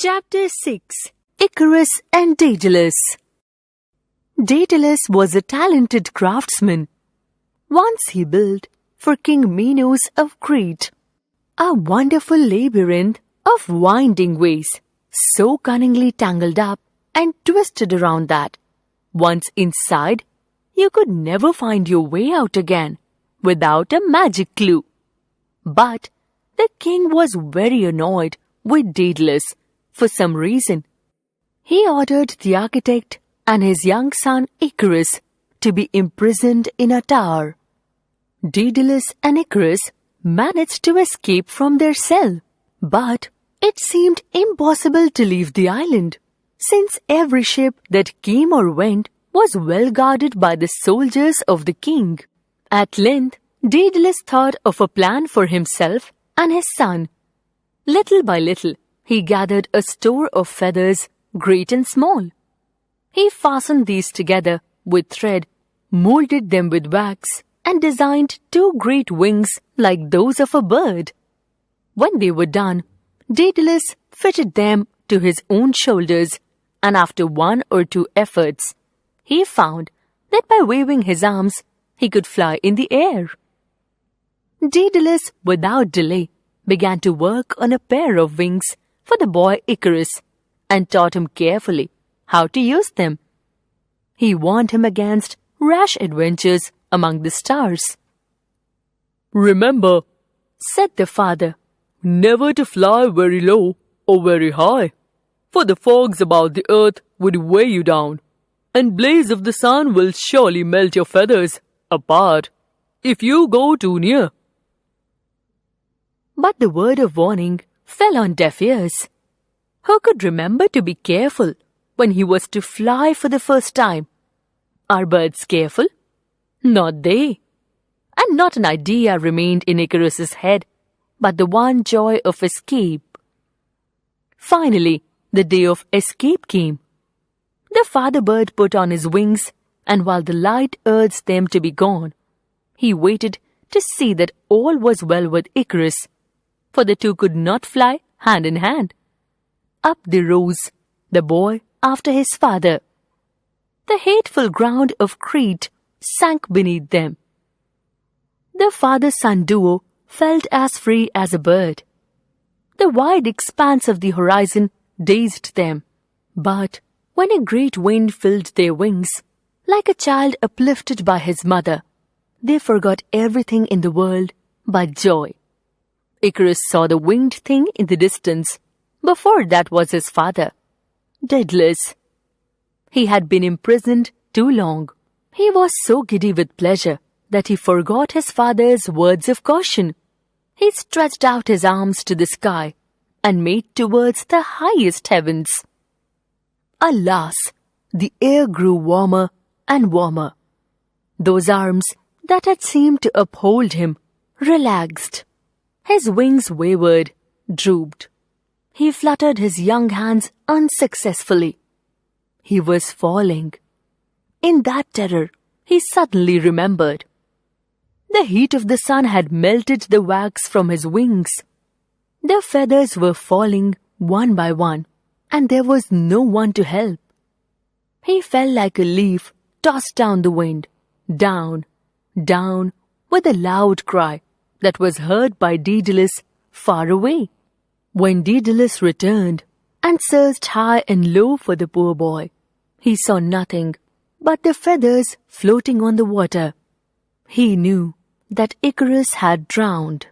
Chapter 6. Icarus and Daedalus. Daedalus was a talented craftsman. Once he built for King Minos of Crete a wonderful labyrinth of winding ways, so cunningly tangled up and twisted around that, once inside, you could never find your way out again without a magic clue. But the king was very annoyed with Daedalus for some reason. He ordered the architect and his young son Icarus to be imprisoned in a tower. Daedalus and Icarus managed to escape from their cell, but it seemed impossible to leave the island, since every ship that came or went was well guarded by the soldiers of the king. At length, Daedalus thought of a plan for himself and his son. Little by little, he gathered a store of feathers, great and small. He fastened these together with thread, molded them with wax, and designed 2 great wings like those of a bird. When they were done, Daedalus fitted them to his own shoulders, and after 1 or 2 efforts, he found that by waving his arms, he could fly in the air. Daedalus, without delay, began to work on a pair of wings for the boy Icarus and taught him carefully how to use them. He warned him against rash adventures among the stars. "Remember," said the father, "never to fly very low or very high, for the fogs about the earth would weigh you down, and blaze of the sun will surely melt your feathers apart if you go too near." But the word of warning fell on deaf ears. Who could remember to be careful when he was to fly for the first time? Are birds careful? Not they. And not an idea remained in Icarus's head, but the one joy of escape. Finally, the day of escape came. The father bird put on his wings, and while the light urged them to be gone, he waited to see that all was well with Icarus, for the two could not fly hand in hand. Up they rose, the boy after his father. The hateful ground of Crete sank beneath them. The father-son duo felt as free as a bird. The wide expanse of the horizon dazed them, but when a great wind filled their wings, like a child uplifted by his mother, they forgot everything in the world but joy. Icarus saw the winged thing in the distance. Before that was his father, Daedalus. He had been imprisoned too long. He was so giddy with pleasure that he forgot his father's words of caution. He stretched out his arms to the sky and made towards the highest heavens. Alas, the air grew warmer and warmer. Those arms that had seemed to uphold him relaxed. His wings wavered, drooped. He fluttered his young hands unsuccessfully. He was falling. In that terror, he suddenly remembered. The heat of the sun had melted the wax from his wings. The feathers were falling one by one, and there was no one to help. He fell like a leaf tossed down the wind, down, down, with a loud cry that was heard by Daedalus far away. When Daedalus returned and searched high and low for the poor boy, he saw nothing but the feathers floating on the water. He knew that Icarus had drowned.